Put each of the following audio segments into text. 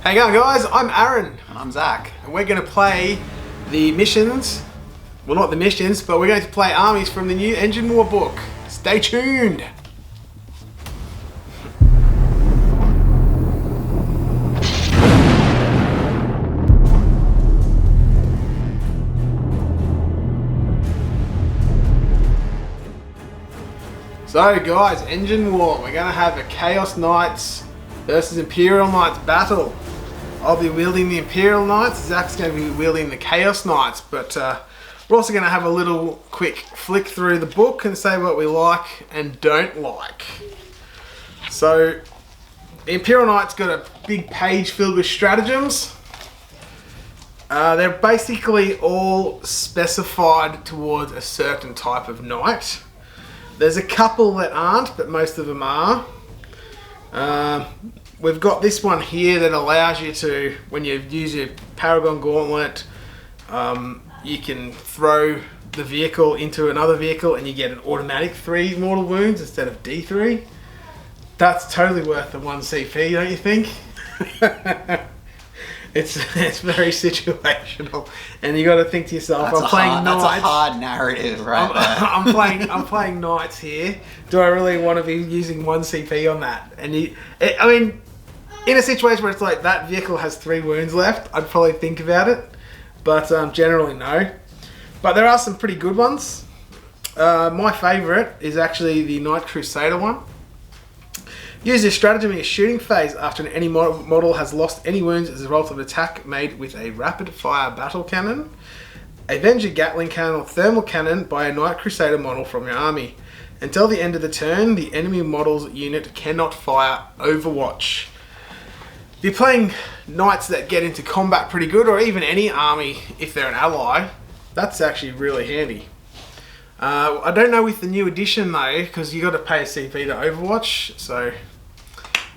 How you going, guys? I'm Aaron. And I'm Zach. And we're going to play the missions. Well, not the missions, but we're going to play armies from the new Engine War book. Stay tuned. So, guys, Engine War. We're going to have a Chaos Knights versus Imperial Knights battle. I'll be wielding the Imperial Knights, Zach's going to be wielding the Chaos Knights, but we're also going to have a little quick flick through the book and say what we like and don't like. So, the Imperial Knights got a big page filled with stratagems. They're basically all specified towards a certain type of knight. There's a couple that aren't, but most of them are. We've got this one here that allows you to, when you use your Paragon Gauntlet, you can throw the vehicle into another vehicle and you get an automatic 3 mortal wounds instead of D3. That's totally worth the 1 CP, don't you think? It's very situational, and you got to think to yourself, That's a hard narrative, right? I'm playing knights here. Do I really want to be using 1 CP on that? And I mean, in a situation where it's like that vehicle has 3 wounds left, I'd probably think about it, but generally no. But there are some pretty good ones. My favourite is actually the Knight Crusader one. Use this stratagem in your shooting phase after any model has lost any wounds as a result of an attack made with a rapid fire battle cannon, Avenger Gatling cannon or thermal cannon by a Knight Crusader model from your army. Until the end of the turn, the enemy model's unit cannot fire Overwatch. If you're playing knights that get into combat pretty good, or even any army if they're an ally, that's actually really handy. I don't know with the new edition though, because you got to pay a CP to Overwatch, so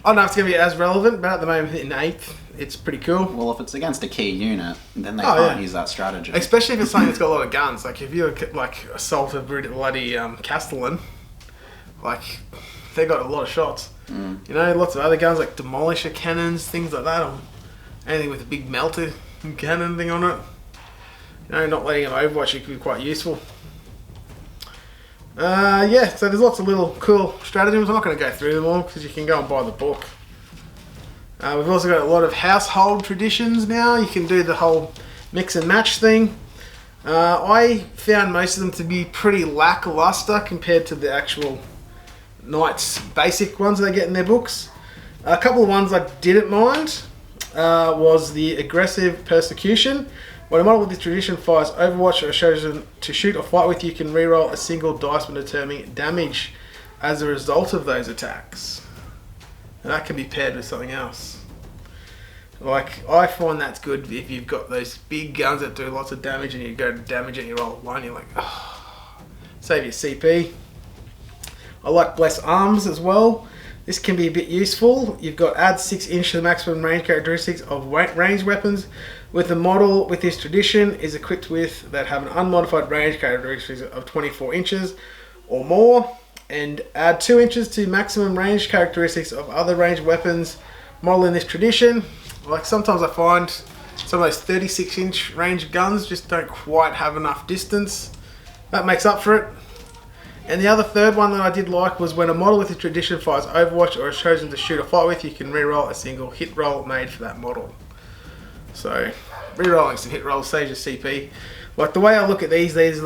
I don't know if it's going to be as relevant, but at the moment in 8th, it's pretty cool. Well, if it's against a key unit, then they can't use that strategy. Especially if it's something that's got a lot of guns. Like if you like assault a bloody Castellan, like they got a lot of shots. You know, lots of other guns like Demolisher cannons, things like that. Or anything with a big melter cannon thing on it. You know, not letting them Overwatch it could be quite useful. Yeah, so there's lots of little cool stratagems. I'm not going to go through them all because you can go and buy the book. We've also got a lot of household traditions now. You can do the whole mix and match thing. I found most of them to be pretty lackluster compared to the actual Knights basic ones they get in their books. A couple of ones I didn't mind was the Aggressive Persecution. When a model with this tradition fires Overwatch or is chosen to shoot or fight with, you can reroll a single dice when determining damage as a result of those attacks. And that can be paired with something else. Like, I find that's good if you've got those big guns that do lots of damage and you go to damage and you roll one, you're like, oh, save your CP. I like Bless Arms as well. This can be a bit useful. You've got add 6 inch to the maximum range characteristics of ranged weapons with the model with this tradition is equipped with that have an unmodified range characteristics of 24 inches or more, and add 2 inches to maximum range characteristics of other ranged weapons model in this tradition. Like sometimes I find some of those 36 inch range guns just don't quite have enough distance. That makes up for it. And the other third one that I did like was when a model with a tradition fires Overwatch or is chosen to shoot or fight with, you can reroll a single hit roll made for that model. So, rerolling some hit rolls saves your CP. Like the way I look at these a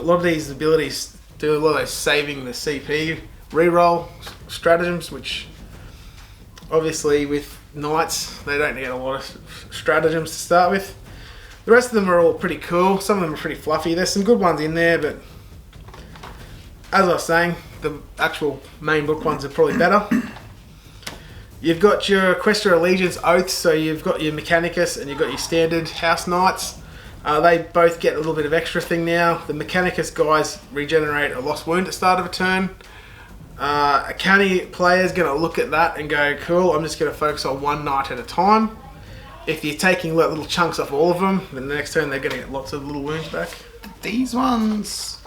lot of these abilities do a lot of those saving the CP reroll stratagems, which obviously with Knights, they don't get a lot of stratagems to start with. The rest of them are all pretty cool. Some of them are pretty fluffy. There's some good ones in there, but as I was saying, the actual main book ones are probably better. You've got your Equestria Allegiance Oaths, so you've got your Mechanicus and you've got your standard House Knights. They both get a little bit of extra thing now. The Mechanicus guys regenerate a lost wound at the start of a turn. A county player is going to look at that and go, cool, I'm just going to focus on one knight at a time. If you're taking little chunks off all of them, then the next turn they're going to get lots of little wounds back. These ones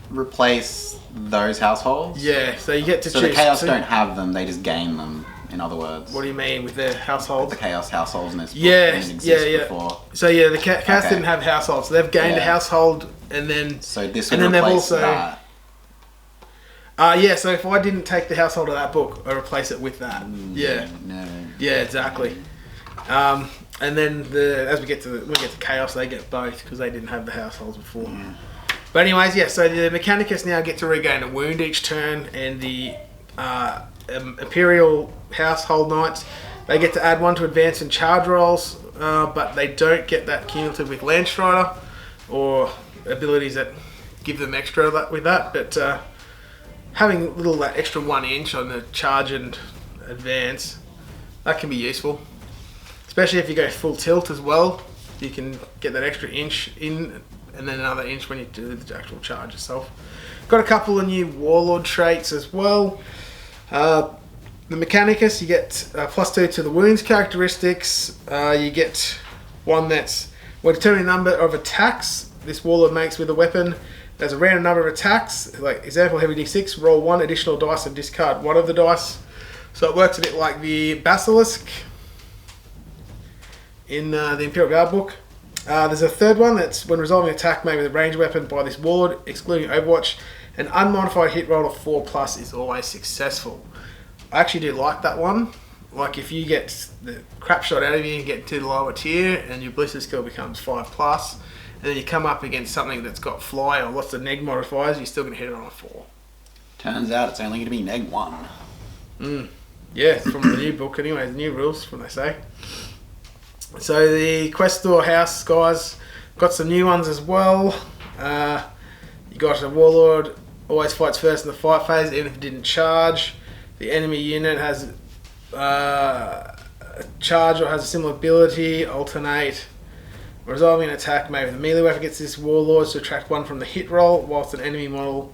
replace those households? Yeah, so you get to choose. So the Chaos don't have them, they just gain them in other words. What do you mean with their household? The Chaos households in this book Yeah, didn't exist before. So yeah, the Chaos didn't have households. So they've gained a household, and then so this would replace that. Yeah. So if I didn't take the household of that book, I replace it with that. Yeah. No. Yeah, exactly. And then as we get to Chaos, they get both because they didn't have the households before. Yeah. But anyways, yeah. So the Mechanicus now get to regain a wound each turn, and the Imperial Household Knights, they get to add 1 to advance and charge rolls, but they don't get that cumulative with Lance Strider or abilities that give them extra with that. But having that extra 1 inch on the charge and advance, that can be useful. Especially if you go full tilt as well, you can get that extra inch in and then another inch when you do the actual charge itself. Got a couple of new Warlord traits as well. The Mechanicus, you get +2 to the wounds characteristics. You get one that's determining the number of attacks this Warlord makes with a weapon. There's a random number of attacks, like example heavy d6, roll 1 additional dice and discard 1 of the dice. So it works a bit like the Basilisk in the Imperial Guard book. There's a third one that's when resolving an attack made with a ranged weapon by this Warlord, excluding Overwatch, an unmodified hit roll of 4+ is always successful. I actually do like that one. Like if you get the crap shot out of you and get to the lower tier and your blister skill becomes 5+, and then you come up against something that's got fly or lots of neg modifiers, you're still going to hit it on a 4. Turns out it's only going to be neg 1. Yeah, from the new book anyway, the new rules, from they say. So the Questor House guys got some new ones as well. You got a Warlord, always fights first in the fight phase, even if it didn't charge. The enemy unit has a charge or has a similar ability, alternate. Resolving an attack made with a melee weapon gets this Warlord to subtract 1 from the hit roll, whilst an enemy model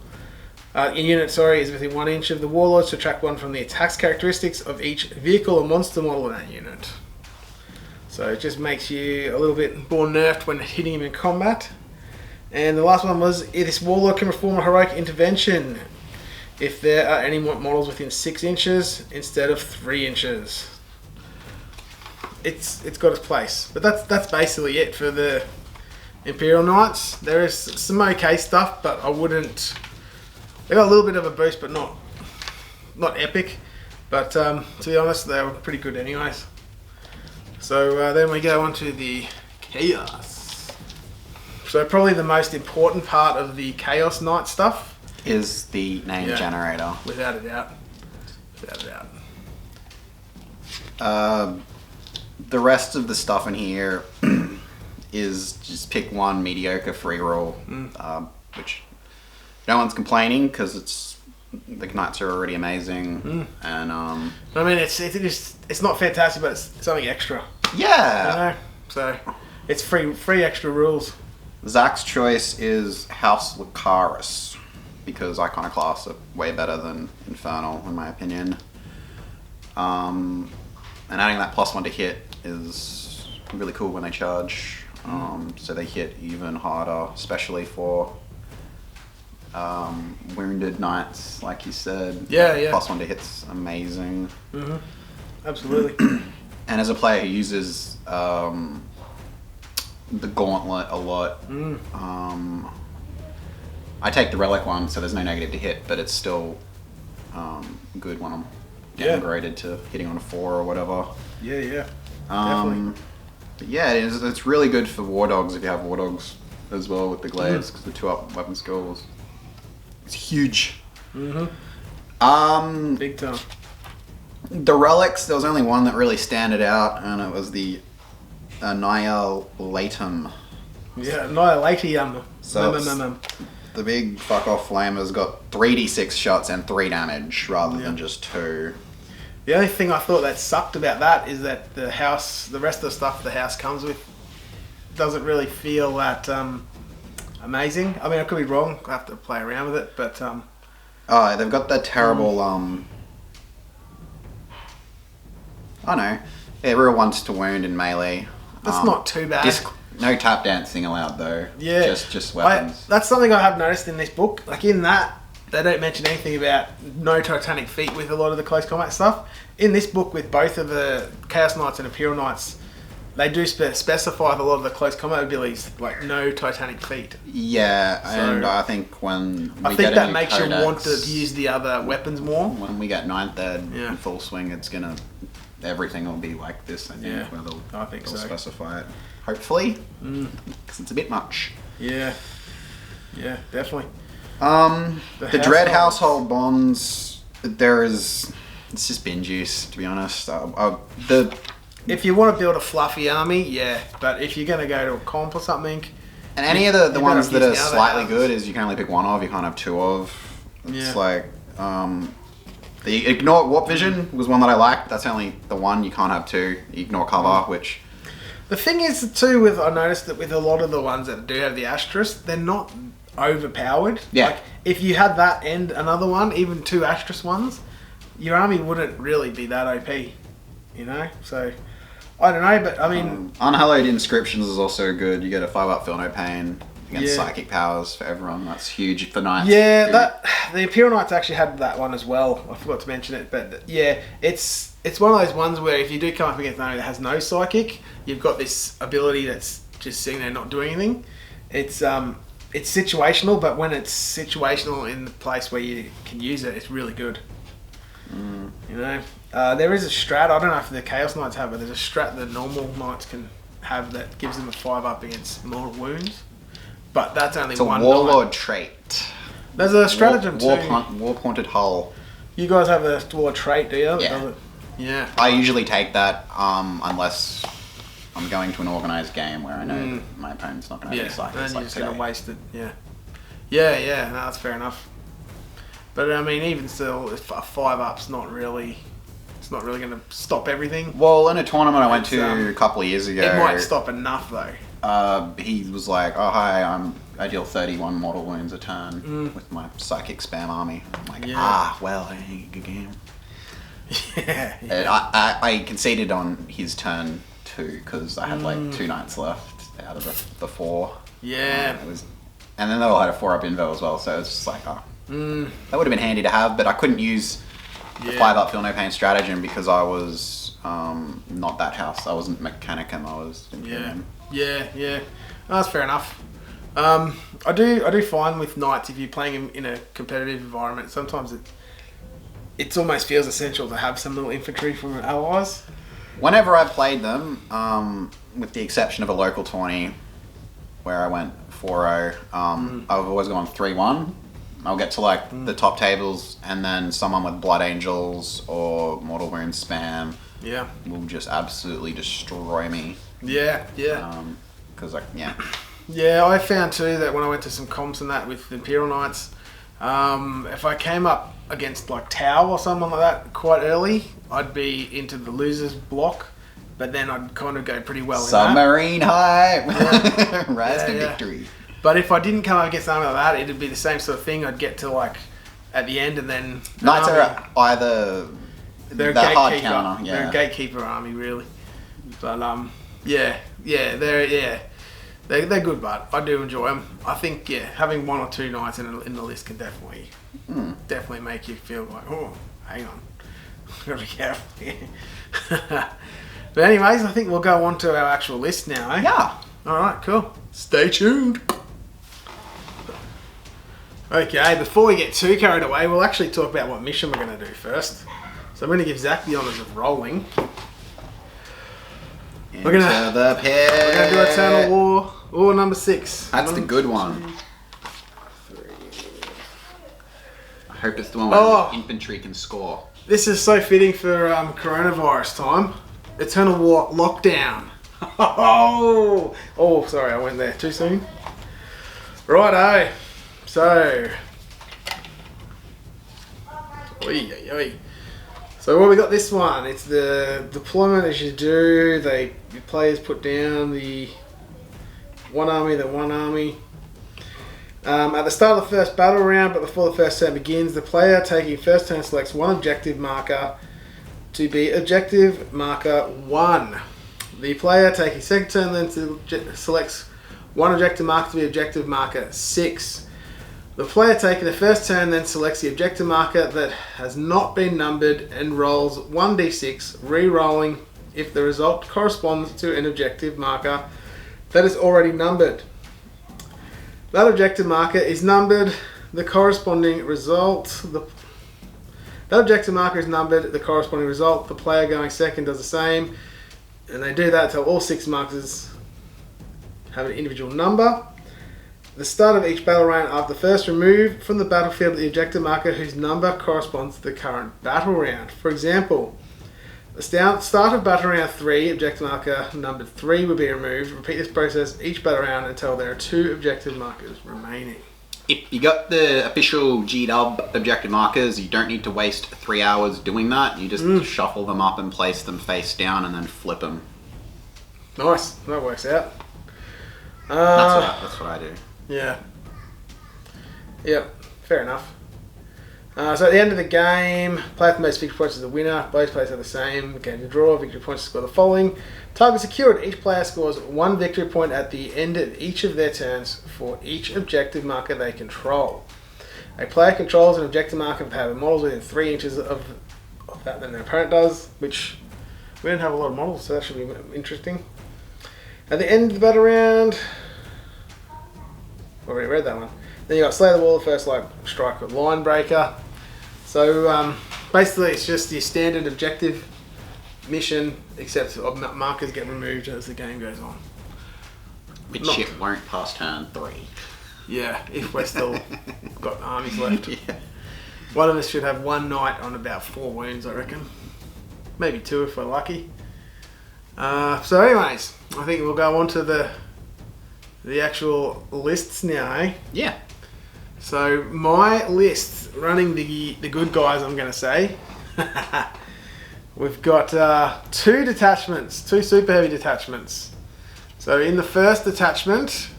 unit is within 1 inch of the Warlord to subtract 1 from the attacks characteristics of each vehicle or monster model in that unit. So it just makes you a little bit more nerfed when hitting him in combat. And the last one was, this Warlord can perform a heroic intervention if there are any models within 6 inches instead of 3 inches. It's got its place. But that's basically it for the Imperial Knights. There is some okay stuff, but I wouldn't... They got a little bit of a boost, but not epic. But to be honest, they were pretty good anyways. So then we go on to the Chaos. So probably the most important part of the Chaos Knight stuff is the name generator. Without a doubt. Without a doubt. The rest of the stuff in here is just pick 1 mediocre free roll, which no one's complaining because the Knights are already amazing. And I mean, it's not fantastic, but it's something extra. Yeah. You know? So it's free extra rules. Zach's choice is House Lucaris because Iconoclasts are way better than Infernal in my opinion. And adding that +1 to hit is really cool when they charge. So they hit even harder, especially for wounded knights, like you said. Yeah. +1 to hit's amazing. Absolutely. And as a player who uses the Gauntlet a lot, I take the Relic one, so there's no negative to hit, but it's still good when I'm downgraded to hitting on a 4 or whatever. Yeah. Definitely. But yeah, it's really good for War Dogs if you have War Dogs as well with the Glaives, because the 2-up weapon skill is huge. Big time. The Relics, there was only one that really standed out, and it was the Annihilatum. Yeah, Annihilatium. So the big fuck-off flamer's got 3d6 shots and 3 damage, rather than just 2. The only thing I thought that sucked about that is that the rest of the stuff the house comes with doesn't really feel that amazing. I mean, I could be wrong. I have to play around with it, but... they've got that terrible... I know. Yeah, real 1s to wound in melee. That's not too bad. No tap dancing allowed though. Yeah. Just weapons. That's something I have noticed in this book. Like in that, they don't mention anything about no Titanic feat with a lot of the close combat stuff. In this book, with both of the Chaos Knights and Imperial Knights, they do specify a lot of the close combat abilities, like no Titanic feat. Yeah, So, and I think when we I think get a that new makes you codex, want to use the other weapons more. when we get ninth ed Yeah. in full swing, it's gonna everything will be like this. I think, Yeah, where they'll, I think they'll so. specify it. Hopefully, because it's a bit much. Yeah, yeah, definitely. The Dread Household Bonds. It's just binge use, to be honest. If you want to build a fluffy army, yeah, but if you're going to go to a comp or something, And any of the you ones better that are use the other slightly houses. good is you can only pick one of, you can't have two of. It's Yeah. like, the Ignore Warp Vision was one that I liked. That's only the one, you can't have two. Ignore Cover, which... the thing is too, with I noticed that with a lot of the ones that do have the asterisk, they're not overpowered. Yeah. Like if you had that and another one, even two asterisk ones, your army wouldn't really be that OP. You know, so I don't know, but I mean, Unhallowed Inscriptions is also good. You get a 5-up Feel No Pain against Yeah. Psychic Powers for everyone. That's huge for Knights. yeah, too. that the Imperial Knights actually had that one as well. I forgot to mention it, but yeah, it's one of those ones where if you do come up against an army that has no psychic, you've got this ability that's just sitting there not doing anything. It's situational, but when it's situational in the place where you can use it, it's really good. You know, there is a strat. I don't know if the Chaos Knights have it. There's a strat that normal Knights can have that gives them a 5-up against mortal wounds, but that's only It's a one. Warlord Knight. trait. There's a stratagem too. Warp Haunted Hull. You guys have a Warlord trait, do you? that Yeah. does it? Yeah. I usually take that unless I'm going to an organised game where I know that my opponent's not going to have Yeah. any psychics Then you're like just today. gonna waste it. Yeah. Yeah. No, that's fair enough. But I mean, even still, if a 5-up's not really. It's not really going to stop everything. Well, in a tournament I went It's, to a couple of years ago, It might stop enough though. he was like, "Oh hi, I deal 31 mortal wounds a turn with my psychic spam army." I'm like, Yeah. well, hey, good game. Yeah. And I conceded on his turn too because I had like 2 knights left out of the 4. Yeah. And then they all had a 4-up invo as well, so it's just like, that would have been handy to have, but I couldn't use the 5-up Feel No Pain stratagem because I was not that house. I wasn't Mechanicum. I was Imperium. Yeah. Oh, that's fair enough. I do find with Knights, if you're playing in a competitive environment, sometimes it almost feels essential to have some little infantry from allies. Whenever I've played them, with the exception of a local tourney where I went 4-0, I've always gone 3-1. I'll get to like the top tables, and then someone with Blood Angels or Mortal Wound spam Yeah. will just absolutely destroy me. Yeah. Because Yeah, I found too that when I went to some comps and that with Imperial Knights, if I came up against like Tau or someone like that quite early, I'd be into the losers block, but then I'd kind of go pretty well in that. Submarine High! Yeah. Rise to Yeah. victory. But if I didn't come up against something like that, it'd be the same sort of thing. I'd get to like at the end and then... Knights are either... They're a They're hard gatekeeper. counter, yeah. They're a gatekeeper army, really. But they're good, but I do enjoy them. I think having 1 or 2 knights in the list can definitely make you feel like, oh, hang on, gotta be careful here. But anyways, I think we'll go on to our actual list now. Eh? Yeah. All right, cool. Stay tuned. Okay, before we get too carried away, we'll actually talk about what mission we're going to do first. So I'm going to give Zach the honours of rolling. We're gonna do Eternal War number 6. That's the good one. 2, 3. I hope it's the one where Oh. infantry can score. This is so fitting for coronavirus time. Eternal War Lockdown. Oh, sorry, I went there too soon. Righto. So, So what we got this one? It's the deployment as you do. The players put down the one army, at the start of the first battle round, but before the first turn begins, the player taking first turn selects one objective marker to be objective marker 1. The player taking second turn then selects one objective marker to be objective marker 6. The player taking the first turn then selects the objective marker that has not been numbered and rolls 1d6, re-rolling if the result corresponds to an objective marker that is already numbered. That objective marker is numbered, the corresponding result... That objective marker is numbered, the corresponding result. The player going second does the same, and they do that until all 6 markers have an individual number. The start of each battle round after first remove from the battlefield the objective marker whose number corresponds to the current battle round. For example, the start of battle round 3, objective marker numbered 3 will be removed. Repeat this process each battle round until there are 2 objective markers remaining. If you got the official G-Dub objective markers, you don't need to waste 3 hours doing that. You just shuffle them up and place them face down and then flip them. Nice, that works out. That's what I do. Yeah. Yep, fair enough. So at the end of the game, player with the most victory points is the winner. Both players are the same. Game to draw. Victory points score the following. Target secured. Each player scores 1 victory point at the end of each of their turns for each objective marker they control. A player controls an objective marker if they have models within 3 inches of that than their opponent does, which we don't have a lot of models, so that should be interesting. At the end of the battle round... Already read that one. Then you got Slay the Wall, first like strike with Line Breaker. So basically it's just your standard objective mission, except markers get removed as the game goes on. Which shit won't pass turn 3. Yeah, if we're still got armies left. Yeah. One of us should have 1 knight on about 4 wounds, I reckon. Maybe 2 if we're lucky. So anyways, I think we'll go on to the actual lists now, eh? Yeah. So my list, running the good guys, I'm going to say. We've got 2 detachments, 2 super heavy detachments. So in the first detachment,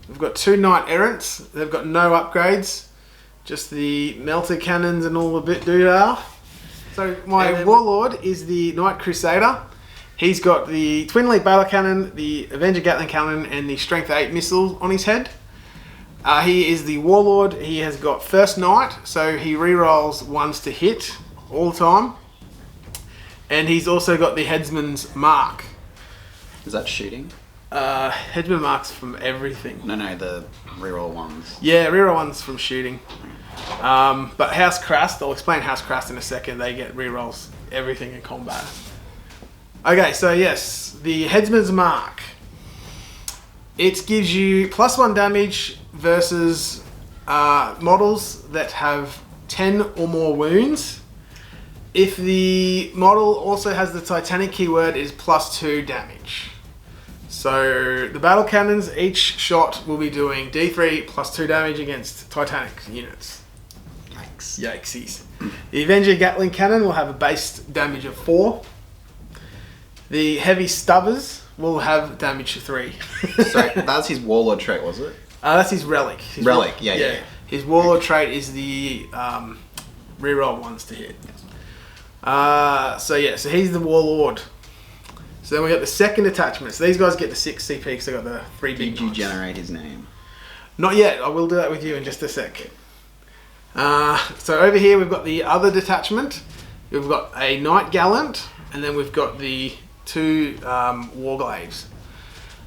we've got 2 knight errants. They've got no upgrades, just the melter cannons and all the bit doodah. So my warlord is the Knight Crusader. He's got the Twin Lead Battle Cannon, the Avenger Gatling Cannon, and the Strength 8 missile on his head. He is the Warlord. He has got First Knight, so he rerolls 1s to hit all the time. And he's also got the Headsman's Mark. Is that shooting? Headsman Mark's from everything. No, the reroll ones. Yeah, reroll ones from shooting. But House Krast, I'll explain House Krast in a second. They get rerolls everything in combat. Okay, so yes, the Headsman's Mark. It gives you +1 damage versus models that have 10 or more wounds. If the model also has the Titanic keyword, it is +2 damage. So the battle cannons, each shot will be doing D3 +2 damage against Titanic units. Yikes. Yikesies. The Avenger Gatling Cannon will have a base damage of 4. The Heavy Stubbers will have damage 3. So that's his Warlord trait, was it? That's his relic. Relic, yeah. His Warlord trait is the reroll 1s to hit. So he's the Warlord. So then we got the second attachment. So these guys get the 6 CP because they got the 3 big Did you ones. generate his name? Not yet. I will do that with you in just a sec. So over here we've got the other detachment. We've got a Knight Gallant, and then we've got the 2 Warglaives.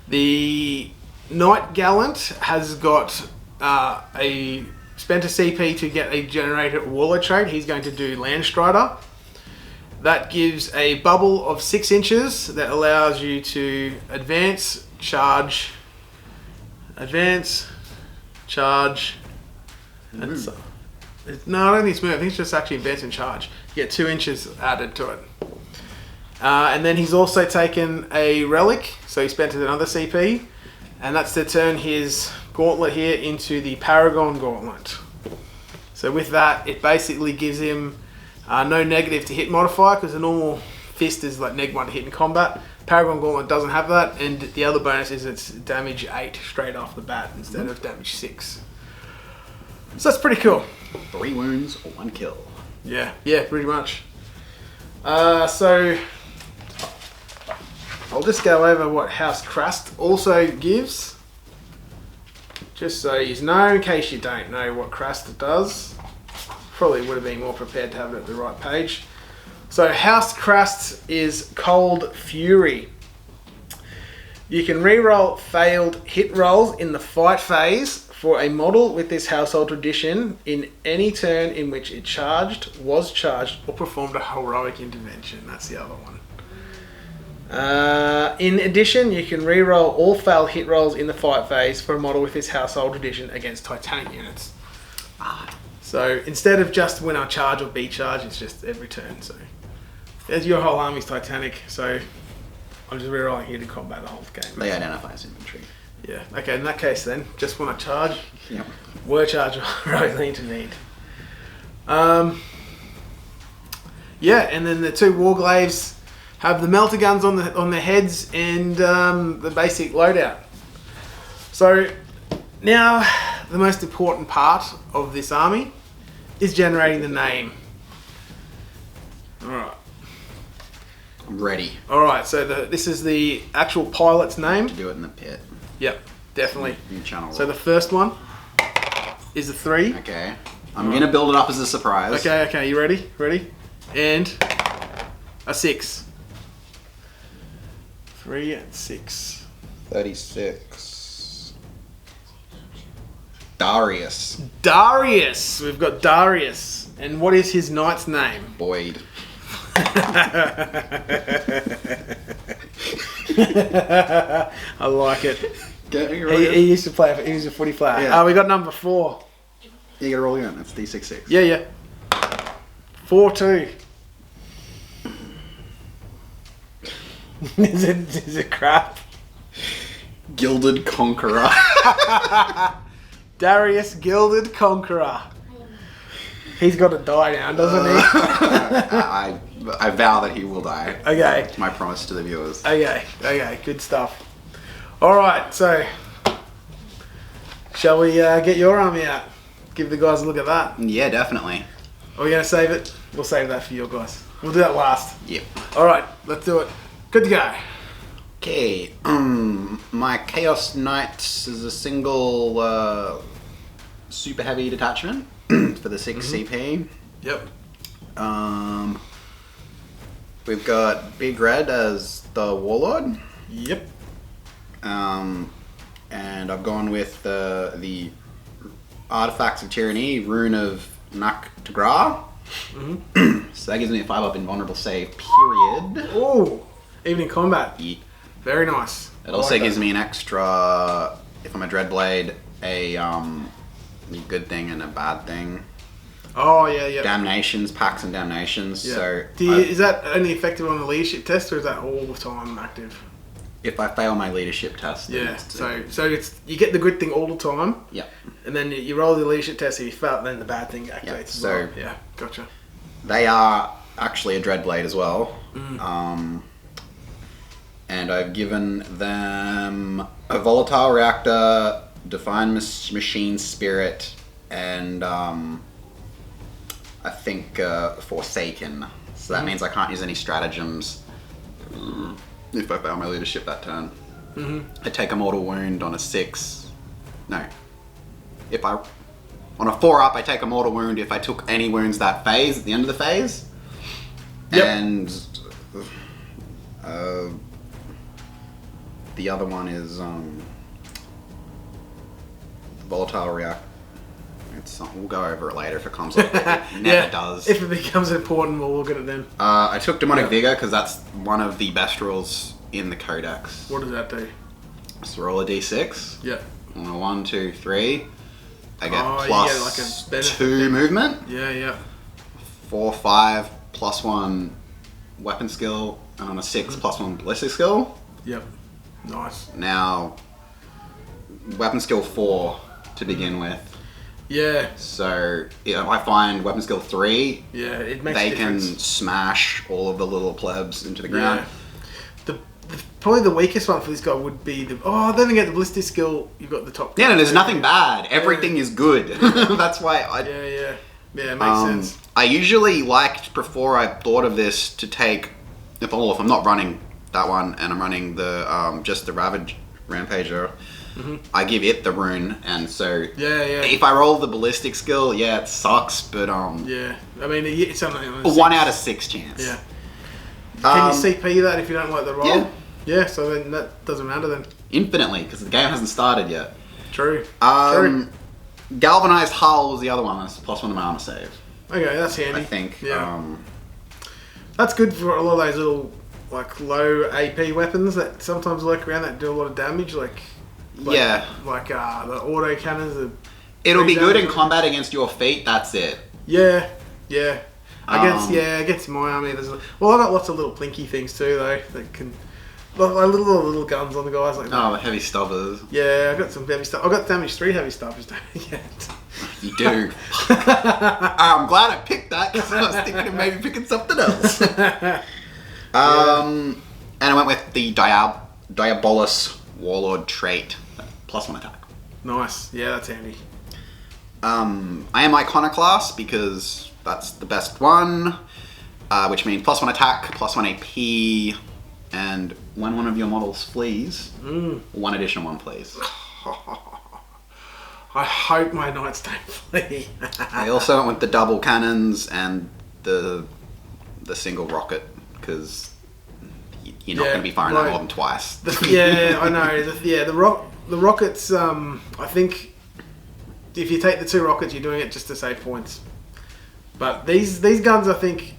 The Knight Gallant has got spent a CP to get a generated Warlord trait. He's going to do Landstrider. That gives a bubble of 6 inches that allows you to advance, charge, and so, no, I don't think it's move. I think it's just actually advance and charge. You get 2 inches added to it. And then he's also taken a relic, so he spent another CP, and that's to turn his gauntlet here into the Paragon Gauntlet. So with that, it basically gives him no negative to hit modifier, because the normal fist is like -1 to hit in combat. Paragon Gauntlet doesn't have that, and the other bonus is it's damage 8 straight off the bat instead of damage 6. So that's pretty cool. 3 wounds or 1 kill. Yeah, pretty much. So I'll just go over what House Krast also gives. just so you know, in case you don't know what Krast does, probably would have been more prepared to have it at the right page. So House Krast is Cold Fury. You can reroll failed hit rolls in the fight phase for a model with this household tradition in any turn in which it charged, was charged, or performed a heroic intervention. That's the other one. In addition, you can reroll all failed hit rolls in the fight phase for a model with this household tradition against Titanic units. So instead of just when I charge or be charged, it's just every turn. So there's your whole army's Titanic. So I'm just rerolling here to combat the whole game. They identify as infantry. Yeah. Okay. In that case, then, just when I charge, Yep. were charged or heroically intervened. Yeah, and then the two Warglaves have the melter guns on their heads and the basic loadout. So now the most important part of this army is generating the name. All right. I'm ready. All right. So this is the actual pilot's name. To do it in the pit. Yep, definitely. New channel. So the first one is a 3. Okay. I'm gonna build it up as a surprise. Okay. You ready? Ready? And a 6. 3 and 6. 36. Darius. Darius. We've got Darius. And what is his knight's name? Boyd. I like it. You He used to play. He was a footy player. Yeah. We got number 4. gotta roll again. That's D66. Yeah. 4-2. Is it crap? Gilded Conqueror. Darius Gilded Conqueror. He's got to die now, doesn't he? I vow that he will die. Okay. It's my promise to the viewers. Okay, good stuff. Alright, so shall we get your army out? Give the guys a look at that. Yeah, definitely. Are we going to save it? We'll save that for you guys. We'll do that last. Yep. Alright, let's do it. Good to go. Okay. My Chaos Knights is a single super heavy detachment for the 6 CP. Yep. We've got Big Red as the Warlord. Yep. And I've gone with the Artifacts of Tyranny, Rune of Nak Tagra. So that gives me a 5-up invulnerable save, period. Oh, even in combat. Yeah. Very nice. It also gives me an extra, if I'm a Dreadblade, a good thing and a bad thing. Oh, yeah. Damnations, packs and damnations. Yeah. So Is that only effective on the leadership test, or is that all the time active? if I fail my leadership test, then Yeah. it's, So it's you get the good thing all the time, yeah. and then you roll the leadership test. If you fail, then the bad thing activates. Yeah, as so- well. Yeah, gotcha. They are actually a Dreadblade as well. And I've given them a Volatile Reactor, Divine Machine Spirit, and I think Forsaken. So that means I can't use any stratagems if I fail my leadership that turn. I take a mortal wound on a 6. No. If I... On a 4-up, I take a mortal wound if I took any wounds that phase, at the end of the phase. Yep. And the other one is Volatile React. We'll go over it later if it comes up. It never does. If it becomes important, we'll look at it then. I took Demonic Vigor because that's one of the best rules in the Codex. What does that do? So roll a d6. Yeah. On a 1, 2, 3. I get Oh, you plus get like a benefit 2 movement. Yeah. 4, 5, plus 1 weapon skill. And on a 6, plus 1 ballistic skill. Yep. Nice. Now, weapon skill 4 to begin with. Yeah. So, if I find weapon skill 3, Yeah. It makes they a can difference. smash all of the little plebs into the ground. Yeah. Probably the weakest one for this guy would be the... Oh, then again, the ballistic skill, you've got the top... Yeah, no, there's nothing bad. Everything is good. That's why I... Yeah, it makes sense. I usually liked, before I thought of this, to take... If I'm not running that one and I'm running the just the Rampager. I give it the rune, and so Yeah. if I roll the ballistic skill, yeah, it sucks, but Yeah. I mean, it's something. a 1 out of 6 chance. Yeah. Can you CP that if you don't like the roll? Yeah. Yeah. So then that doesn't matter then. Infinitely, because the game hasn't started yet. True. Galvanized Hull was the other one. That's +1 to my armor save. Okay, that's handy. I think. Yeah. That's good for a lot of those little like low AP weapons that sometimes lurk around that do a lot of damage. Like yeah. Like the auto cannons. It'll be good in combat against your feet. That's it. Yeah. Against my army, I got lots of little plinky things too though that can. Like little guns on the guys like that. Oh, the heavy stubbers. Yeah, I got some heavy stuff. I got damage 3 heavy stuffers. Yeah. You do. I'm glad I picked that because I was thinking of maybe picking something else. And I went with the Diabolus Warlord trait, +1 attack. Nice. Yeah, that's handy. I am Iconoclast because that's the best one, which means +1 attack, +1 AP, and when one of your models flees, 1 additional one please. I hope my knights don't flee. I also went with the double cannons and the single rocket because you're not going to be firing that more than twice. I know. The rockets. I think if you take the 2 rockets, you're doing it just to save points. But these guns, I think,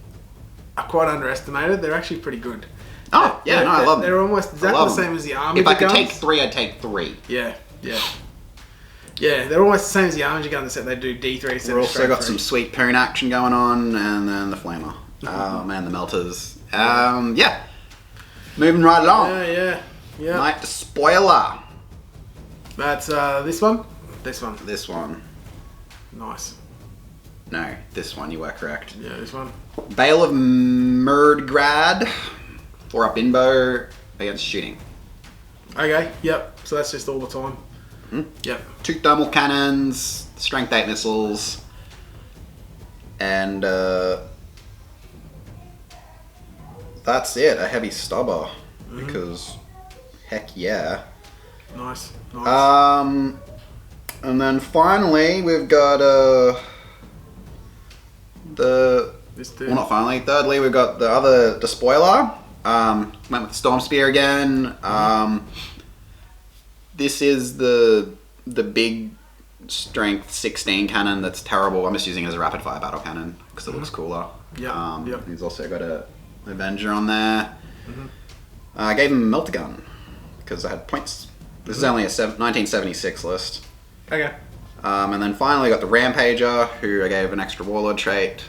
are quite underestimated. They're actually pretty good. Oh yeah, I love them. They're almost exactly the same as the army. If I could take 3, I'd take 3. Yeah. They're almost the same as the Armiger gun, except they do D3. We've also got some sweet Poon action going on, and then the Flamer. Man, the Melters. Moving right along. Yeah. Knight Despoiler. That's this one? This one. Nice. No, this one, you were correct. Yeah, this one. Bale of Murdgrad. 4-up Inbo against shooting. Okay, yep. So that's just all the time. Yep. 2 thermal cannons, strength 8 missiles, and that's it. A heavy stubber because heck yeah. Nice. And then finally we've got not finally. Thirdly, we've got the other Despoiler. Went with the Storm Spear again. This is the big strength 16 cannon that's terrible. I'm just using it as a rapid fire battle cannon because it looks cooler. Yep. He's also got a Avenger on there. I gave him a Melter Gun because I had points. This is only a 1976 list. Okay. And then finally got the Rampager, who I gave an extra Warlord trait.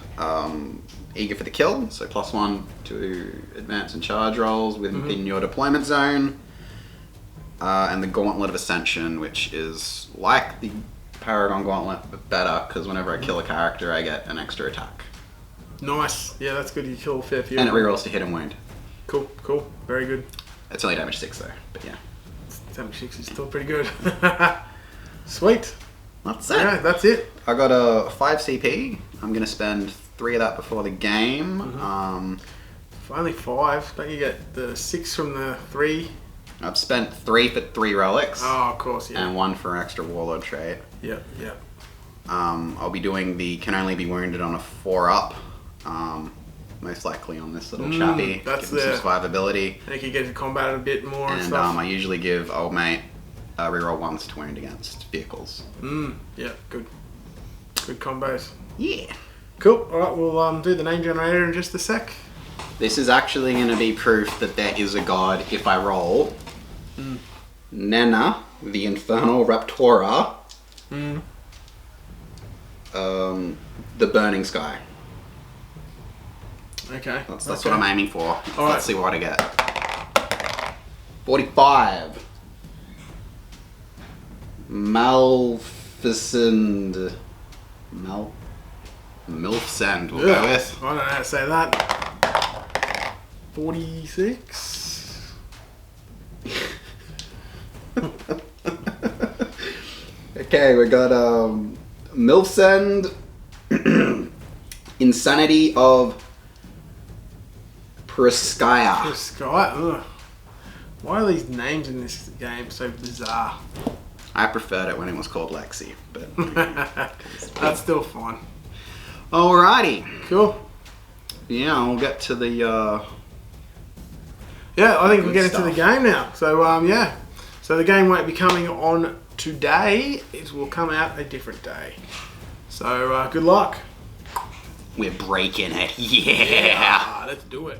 Eager for the kill, so +1 to advance and charge rolls within your deployment zone. And the Gauntlet of Ascension, which is like the Paragon Gauntlet, but better, because whenever I kill a character, I get an extra attack. Nice. Yeah, that's good. You kill a fair few. And it rerolls to hit and wound. Cool. Very good. It's only damage 6 though, but yeah. Damage 6 is still pretty good. Sweet. That's it. Yeah, that's it. I got a 5 CP. I'm going to spend 3 of that before the game. Only 5. Don't you get the 6 from the 3? I've spent 3 for 3 relics. Oh, of course, yeah. And 1 for extra Warlord trait. Yep. I'll be doing the can only be wounded on a 4-up. Most likely on this little chappy. That's give him some survivability. And you can get to combat a bit more and And stuff. I usually give old mate reroll 1s to wound against vehicles. Yeah, good. Good combos. Yeah. Cool. Alright, we'll do the name generator in just a sec. This is actually going to be proof that there is a god if I roll. Nena, the Infernal Raptora. The Burning Sky. Okay. That's what I'm aiming for. All Let's see what I get. 45. Malficend. Milfsend we'll go with. I don't know how to say that. 46. Okay, we got Milfsend. Insanity of Praskaya. Sky. Why are these names in this game so bizarre? I preferred it when it was called Lexi, but That's still fun. alrighty. Cool. Yeah, we'll get to the Yeah, I think we're Good getting to the stuff. game now. So yeah, so the game won't be coming on today. It will come out a different day. So good luck. we're breaking it. Yeah. Let's do it.